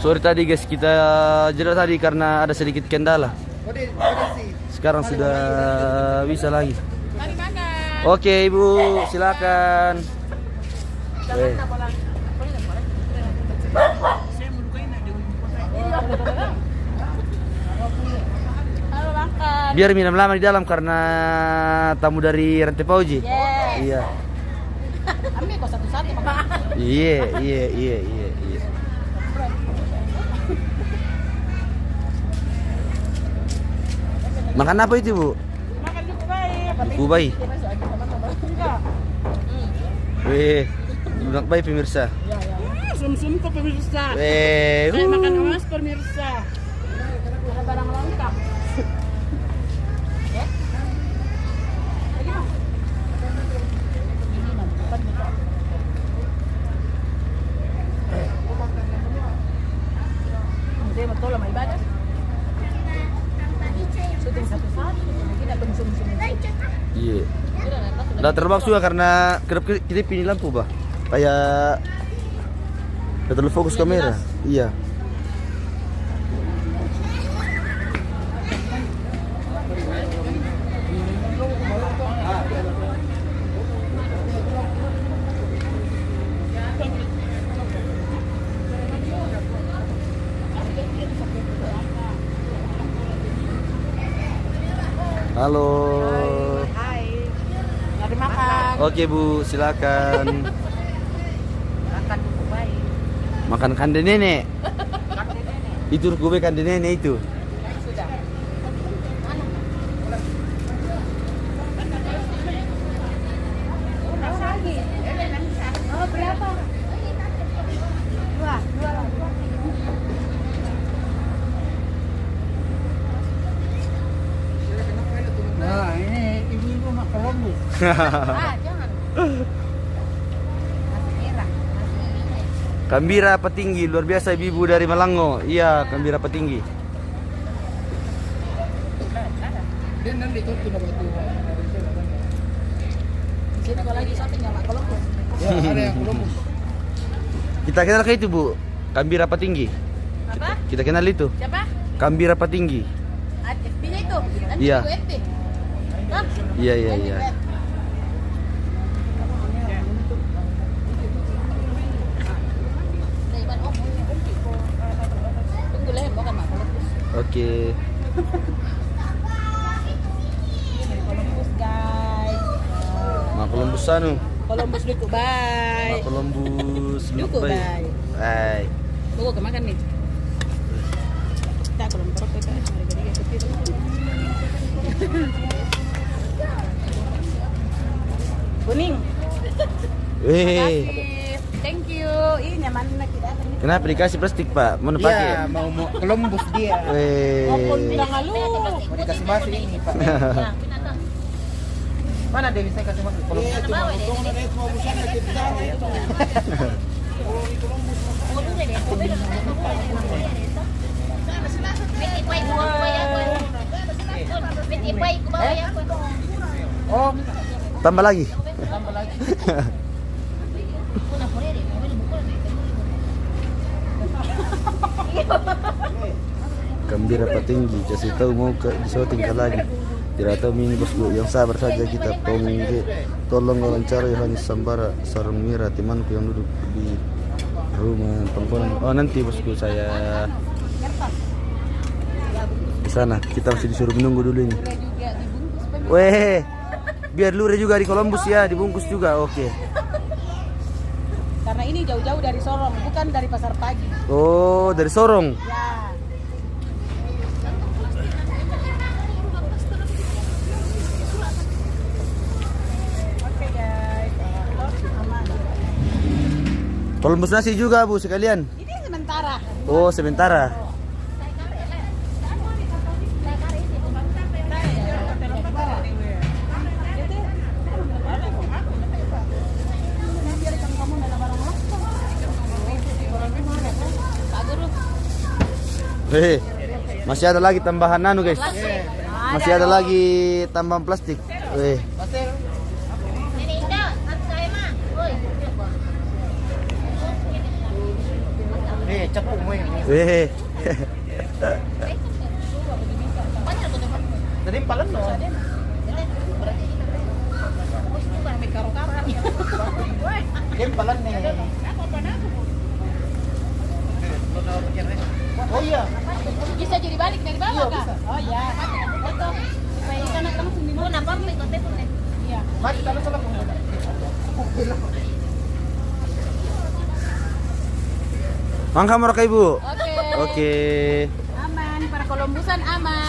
Sorry tadi guys, kita jeda tadi karena ada sedikit kendala. Sekarang sudah bisa lagi. Oke Ibu, silakan. Biar minum lama di dalam karena tamu dari Rantai Pauji. Iya. Ambil kok satu-satu. Iya. Makan apa itu, Bu? Makan juga Kubai. Weh, lunak baik pemirsa. Sum-sum kok pemirsa. Weh, Saya makan emas pemirsa. Ada barang lengkap. Dia betul sama ibadah. Syuting satu-satu, kita sum-sum. iya. Udah terbang juga karena kita pilih lampu, Bah. Kayak udah terlalu fokus kamera. Iya. Halo. Hai. Mari makan. Oke Bu, silakan. Makan dulu baik. Makan kande nenek. Itu kue kande nenek itu. Sudah. Oh, berapa? Dua. Nah, ini ibu-ibu makan lombok. Jangan. Kambira Petinggi, luar biasa ibu dari Malango. Iya, Kambira Petinggi. Sini kalau lagi sampai nyala Columbus. Ya, ada yang Columbus. Kita kenal ke itu, Bu. Kambira Petinggi. Apa? Kita kenal itu. Siapa? Kambira Petinggi. FB-nya itu. Nanti Iya. itu FB. Hah? Iya. Tunggu lah, makan mak Columbus. Oke. Columbus guys. Mak Columbus anu. Columbus duku bye. Mak Columbus. Duku bye. Hai. Bawa ke makan nih. Tak kalau memperok kita harga-harga kecil. Kuning. Weh. Makasih. Thank you. Ih, nyaman na kita. Kenapa dikasih plastik, Pak? Mau pakai? Iya, mau Columbus dia. Weh. Maupun bilang halu. Mau dikasih masuk ini, Pak. Mana Dewi saya kasih masuk Columbus? Oh, Tambah lagi. tambah lagi. Kambira Petinggi, kasih tahu mau ke di syuting ke lagi. Tidak tahu mini bosku, yang sabar saja kita. Tolong wawancara Yohanes Sambara Sarung Mira, temanku yang duduk di rumah Pangkolan. Oh nanti bosku saya di sana. Kita masih disuruh menunggu dulu ini. Weh, biar lure juga di Columbus ya, dibungkus juga. Oke. Karena ini jauh-jauh dari Sorong, bukan dari Pasar Pagi. Oh, dari Sorong. Ya. Oke guys. Aman. Columbus nasi juga Bu sekalian. Ini sementara. Oh, sementara. Masih ada lagi tambahan nano guys. Masih ada lagi tambahan plastik. Capo mo yun. Weh. Tadi palan no. May karo-karo. Game palan nih. Oh iya. Bisa jadi balik dari bawah kak? Oh iya. Itu. Supaya ikan langsung di mana? Kenapa mau ikut pun? Iya. Mati kalau salah pun. Mangka mereka ibu. Oke. Oke. Aman. Para Kolombusan aman.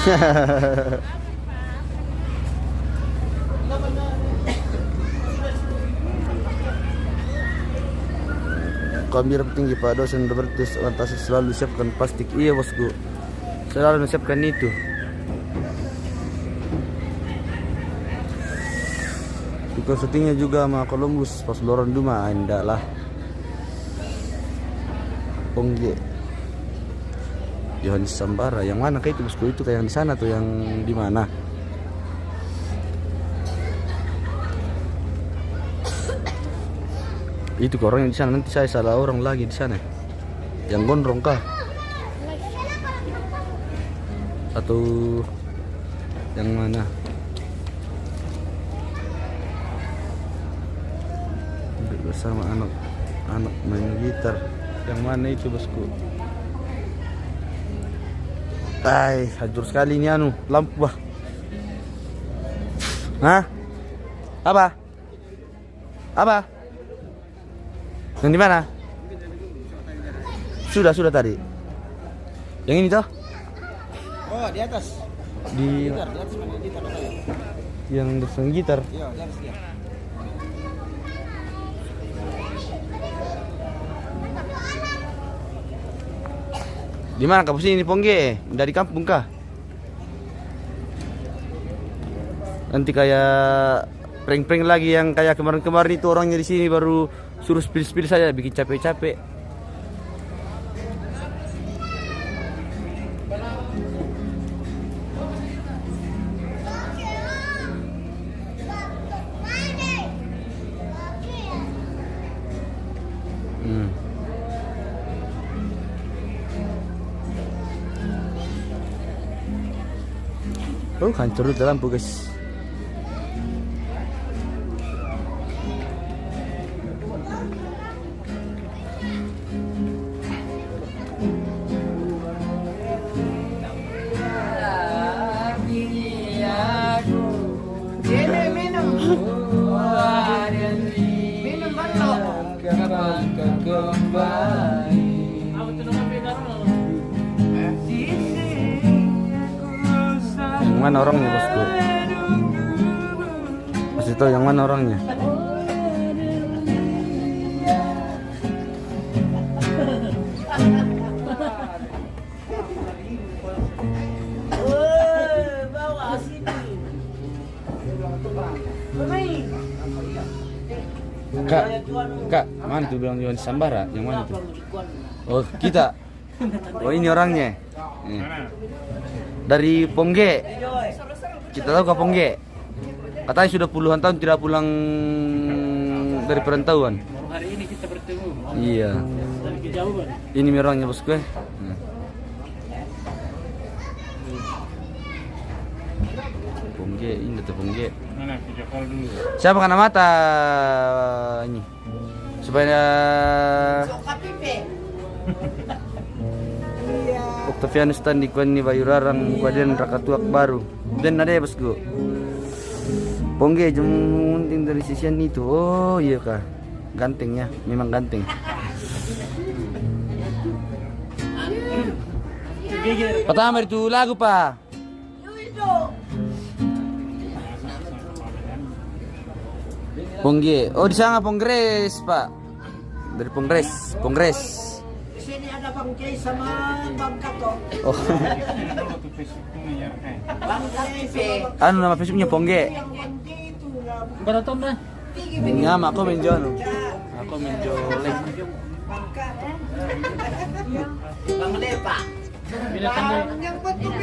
Kami tinggi Pak dosen berarti lantas selalu siapkan plastik. Iya bosku, selalu siapkan itu. Ikut syutingnya juga sama Columbus pas Loron Duma, enggak lah. Pongge Yohanes Sambara, yang mana kayak itu bosku? Itu kayak yang di sana tuh, yang di mana? Itu ke orang yang di sana, nanti saya salah orang lagi di sana. Yang gondrong kah? Atau yang mana? Duduk bersama anak main gitar. Yang mana itu bosku? Ay, hancur sekali ini anu lampu bah. Hah? Apa? Apa? Yang di mana? Sudah tadi. Yang ini toh? Oh, di atas. Di atas mana? Gitar ada ya? yang dengan gitar. Iya, di atas dia. Di mana kamu sini Pongge? Dari kampung kah? Nanti kayak prank-prank lagi yang kayak kemarin-kemarin itu, orangnya di sini baru suruh spill-spill saja, bikin capek-capek. Oh, hancur dalam lampu guys. Yang mana orangnya bosku? Masih tahu yang mana orangnya? Kak, mana tuh bilang Yohanes Sambara? Yang mana tuh? Oh, kita. Oh, ini orangnya. Nih. Dari Pongge. Kita tahu ke Pongge. Katanya sudah puluhan tahun tidak pulang dari perantauan. Hari ini kita bertemu. Iya. Dari kejauhan. Ini orangnya bosku. Pongge, ini tuh Pongge. Mana video call dulu. Siapa kena mata ini? Supaya Octavianus Tandi Kuan ni Bayurarang Kuadian Rakatuak baru. Dan ada ya bosku. Pongge munting dari sisian itu. Oh iya kah. Ganteng ya, memang ganteng. Pertama itu lagu pak. Pongge. Oh di sana Pongres pak. Dari Pongres. Di sini ada Bang Jay sama Bang Kato. Oh. Bang Kato. Anu nama Facebooknya Pongge. Yang Wandi itu lah. Berapa tahun dah? Ngam aku menjual. Aku menjual. Bang Kato. Bang Lepa. Bila tanggal Yang betul.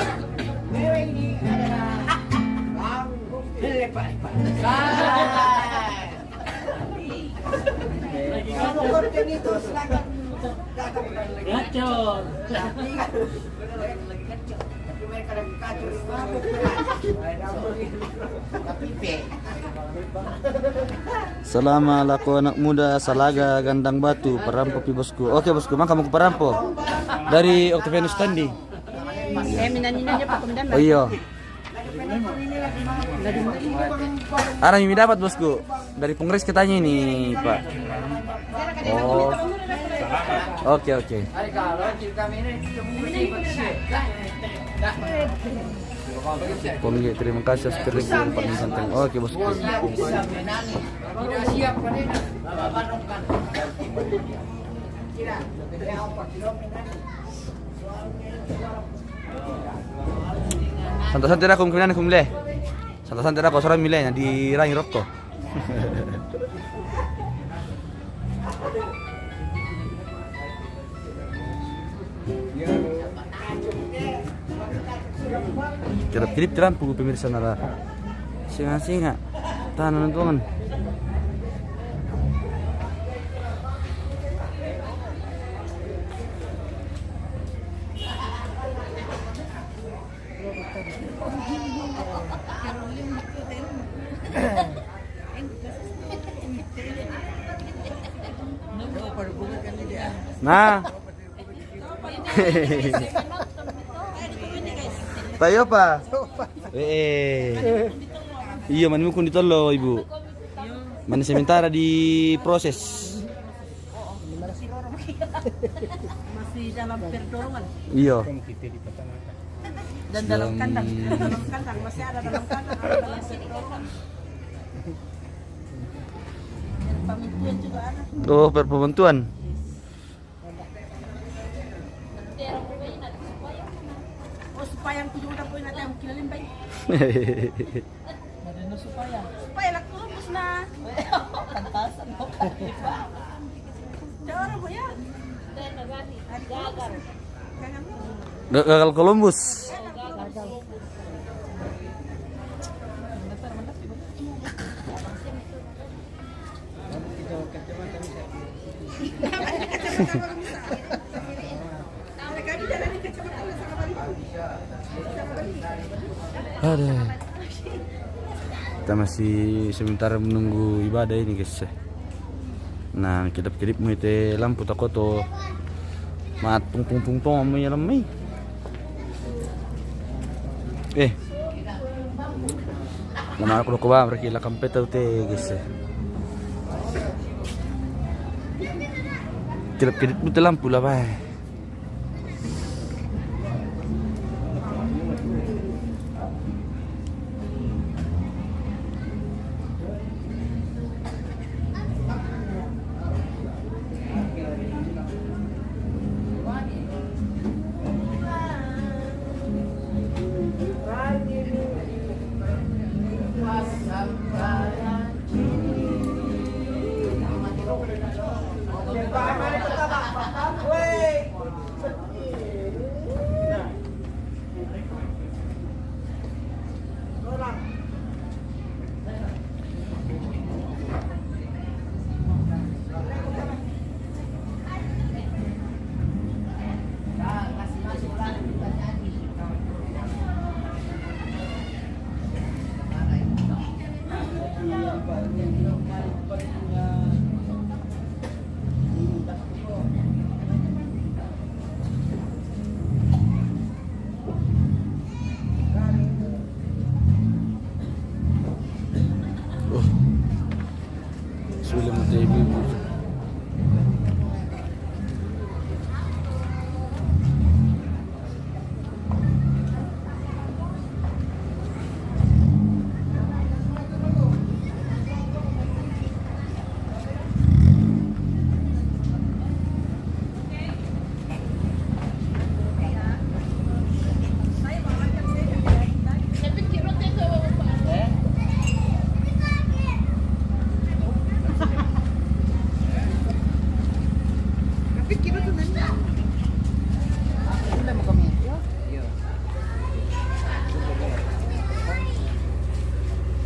Mereka ini adalah Bang Lepa. Kalau konten itu silakan datang. Gacor. Selama laku anak muda Salaga Gandang Batu Parampo pi bosku. Oke bosku, mang kamu ke Parampo. Dari Octavianus Tandi. Oh iya. Ada yang dapat bosku. Dari Pengres katanya ini, Pak. Oh. Oke. Penggi, terima kasih sekali yang paling santai. Oke bosku. Santai-santai dah kung le. Santai-santai dah kau seorang milenya di Rangi Rokko. Kirap-kirip terampu pemirsa nara. Singa-singa. Tahanan tuangan. Nah. Tayo pa. Iya, man mukun ditolo ibu. Man sementara di proses. Masih dalam perdorongan. Iya. Dan dalam kandang masih ada dalam kandang, ada dalam perdorongan. Dan pembentuan juga ada. Oh, perpembentuan. Oh, supaya ang tujuh udah poin natin kilalin ba? Supaya lakukan na. Pantasan mo ka. Cara mo yan. Gagal Columbus. Ada. Kita masih sementara menunggu ibadah ini guys. Nah, kedap-kedip mo ite lampu takoto. Mat pung mo yalamay. Nama aku ko ba mereka kampeta te guys. Kedap-kedip mo ite lampu lah bay.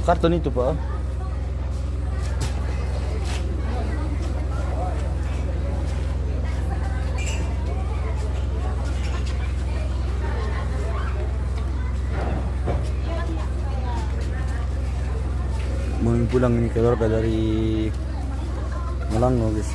Karton itu Pak. pulang ini keluarga dari Malango guys.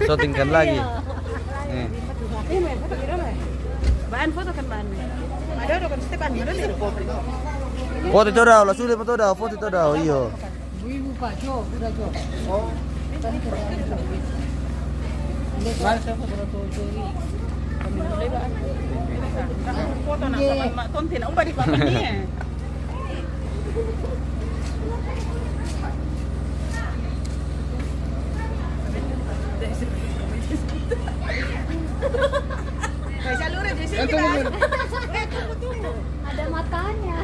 Shootingkan lagi. Bahan foto kan bahan. Ada udah kan Stepan dulu nih. Foto itu dah, lah sudah foto dah, foto itu dah. Iya. Ibu Pak Jo, udah Jo. Oh. Foto nak sama konten umpa di papan ni. Ada matanya.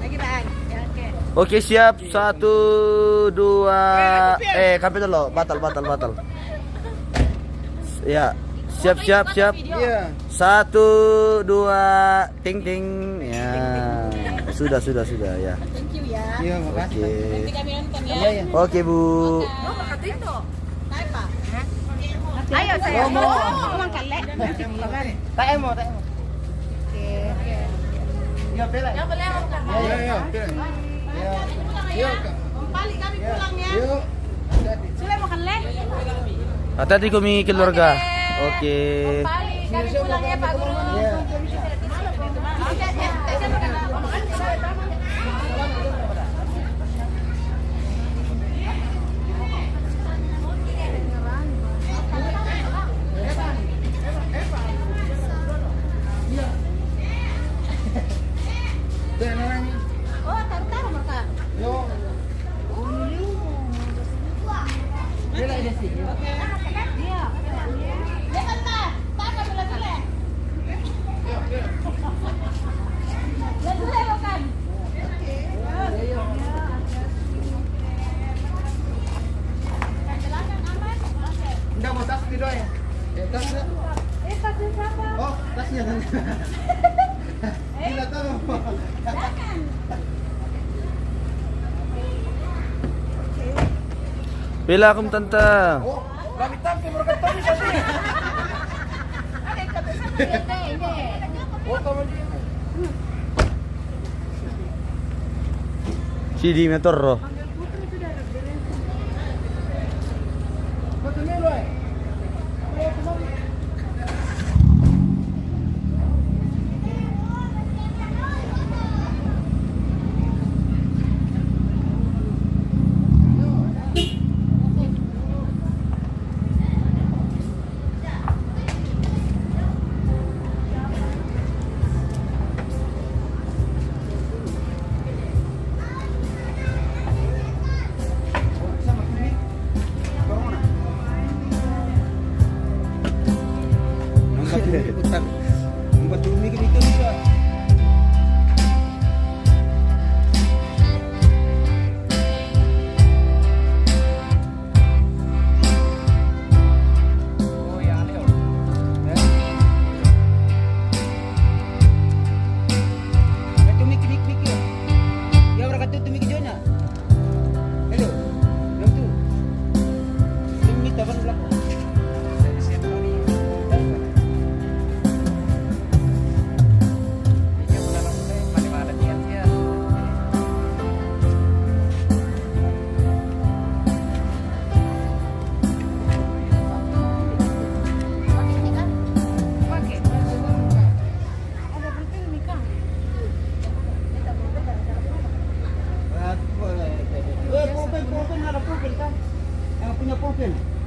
Lagi bahan. Ya, okey. Oke siap 1 2 kampe dulu batal. Ya siap. Iya. 1 2 ting ting ya sudah ya. Thank you ya. Iya, makasih. Oke. Nanti kami nonton ya. Iya, iya. Oke Bu. Oh, kata itu. Naik Pak. Ayo saya. Oh, makan lek. Tak emo. Iya, bela. Ya boleh makan. Iya. Iya. Kembali kami pulang ya. Yuk. Sudah makan lek. Hati-hati kami keluarga. Oke. Kembali kami pulang ya Pak Guru. Iya. Oh, taruh mereka. Yuk. Bela ini sih. Iya. Jangan tak. Tak boleh boleh. Boleh makan. Enggak mau tas di doa ya? Tasnya. Tasnya siapa? Oh, tasnya. Gila tahu. Bela akum tante. Oh, kami tampil berkata bisa sih. Oh, kamu dia. Sidi motor roh. Fotonya lo. Membuat bumi gitu juga. Oh ya, Leo. Itu mik ya. Ya orang kata itu mik jona. Hello. Yang tu. Mik taban belakang.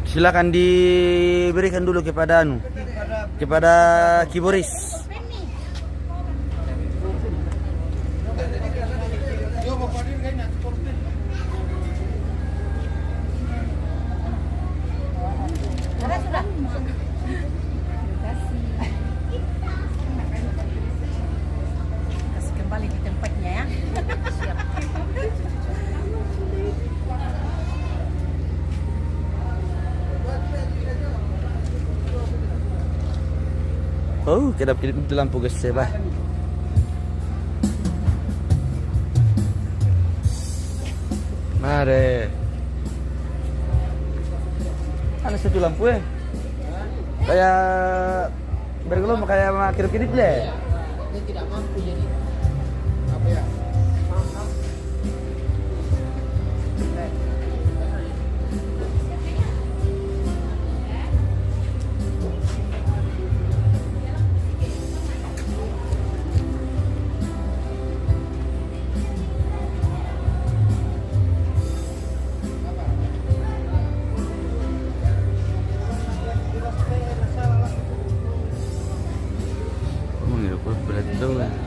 Silakan diberikan dulu kepada Kiboris. Kasih kembali di tempatnya. Oh, kedap-kedip itu lampu guys, saya bah. Mare. Ada satu lampu kayak bergelombang kayak sama kedip-kedip deh. Dia tidak mampu jadi apa ya? Berat doang.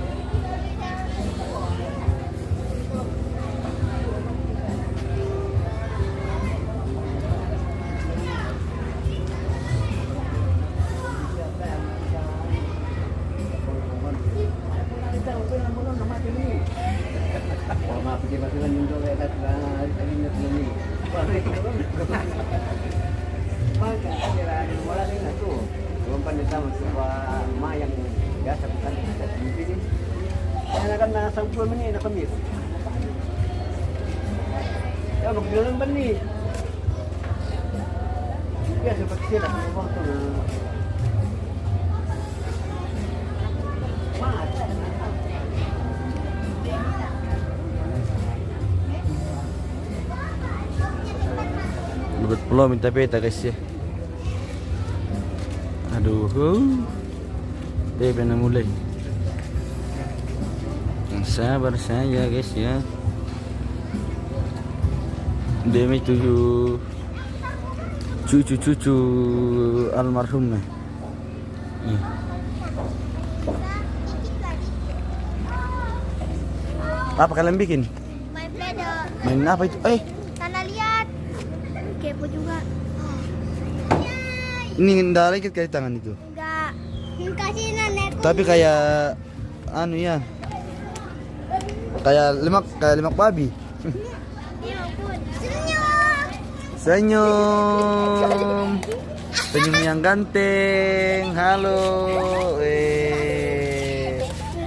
Kan nasa 10 menit na kami. Ya, magbilang ba ni? Ya, seperti sila. Waktu na. Lubet pulau minta peta guys ya. Aduh, pena mulai. Sabar saja guys ya. Demi cucu almarhum nih. Apa kalian bikin? Main Play-Doh. Main apa itu? Sana lihat. Kepo juga. Ini nggak lagi kayak tangan itu. Enggak. Kasih nenek. Tapi kayak anu ya. Kayak lemak babi. Senyum. Senyum yang ganteng. Halo.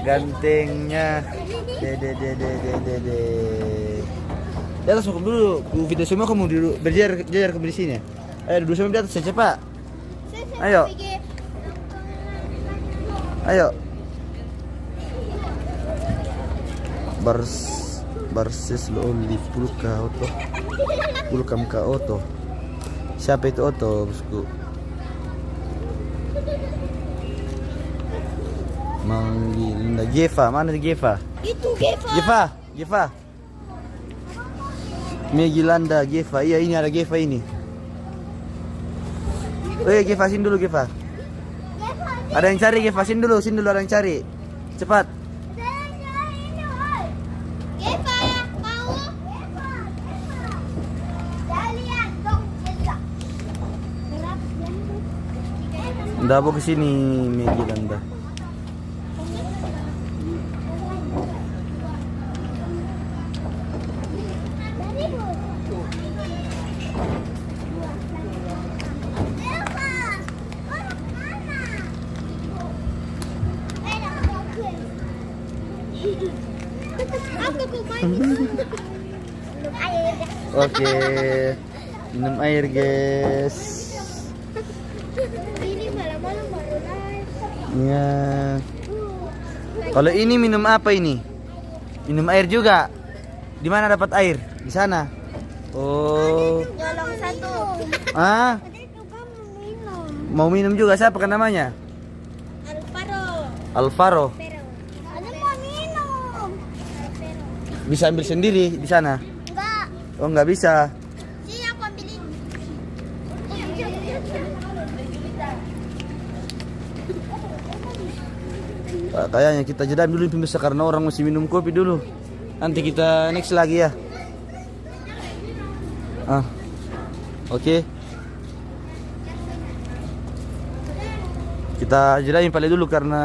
Gantengnya. Dede. Di atas masuk dulu. Video semua kamu dulu berjajar ke sini. Ayo duduk semua di atas cepat. Ayo. Barses lo lift pulkam ka auto. Siapa itu auto bosku? Manggil Geva, mana Geva? Itu Geva. Geva. Megilanda Geva. Iya, ini ada Geva ini. Geva sini dulu Geva. Ada yang cari Geva, sini dulu ada yang cari. Cepat. Nda mau kesini Megilanda. Oke, minum air guys. Ini malam-malam baru naik. Ya. Kalau ini minum apa ini? Minum air juga. Di mana dapat air? Di sana. Oh. Nyolong satu. Ah? Mau minum juga, siapa kan namanya? Alvaro. Ada mau minum. Bisa ambil sendiri di sana? Enggak. Oh, nggak bisa. Sini aku ambilin. Kayaknya kita jeda dulu pemirsa karena orang masih minum kopi dulu. Nanti kita next lagi ya. Oke. Kita jedain paling dulu karena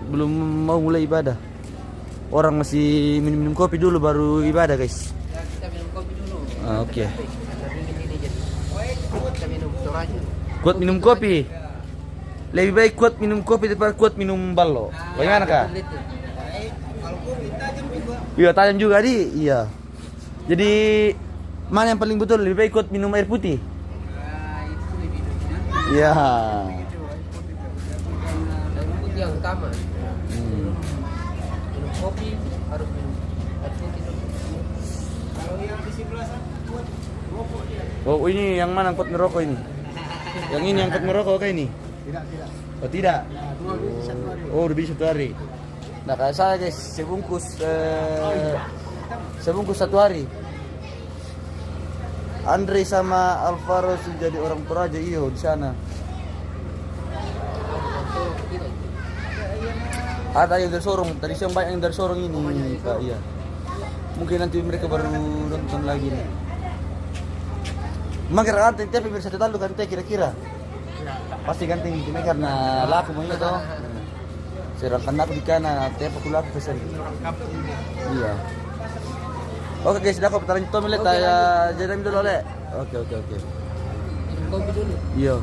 belum mau mulai ibadah. Orang masih minum kopi dulu baru ibadah guys. Kita minum kopi dulu. Oke. Kita minum kopi. Kuat minum kopi. Lebih baik kuat minum kopi daripada kuat minum balo. Bagaimana kak? Kalau kopi tajam juga. Iya tajam juga di. Iya. Jadi mana yang paling betul? Lebih baik kuat minum air putih. Itu lebih dominan. Iya. Air putih yang utama. Minum kopi harus minum air putih dulu. Kalau yang di sebelah sana kuat rokok dia. Oh ini yang mana kuat ngerokok ini? Yang ini yang kuat ngerokok kah ini? Tidak. Oh tidak. Dua biji satu hari. Oh udah bisa 1 hari. Nah kayak saya guys sebungkus 1 hari. Andre sama Alvaro sudah jadi orang Toraja iyo di sana. Ada yang dari Sorong, tadi siang banyak yang dari Sorong ini Pak, iya. Mungkin nanti mereka baru nonton lagi nih. Mager ganti tapi biar satu talu kan teh kira-kira. Pasti ganti ini karena laku mau itu. Sedangkan aku di kanan, teh aku laku pesan. Iya. Oke guys, sudah aku pertanyaan Tommy lihat ya jadi dulu oleh. Oke. Minum kopi dulu. Iya.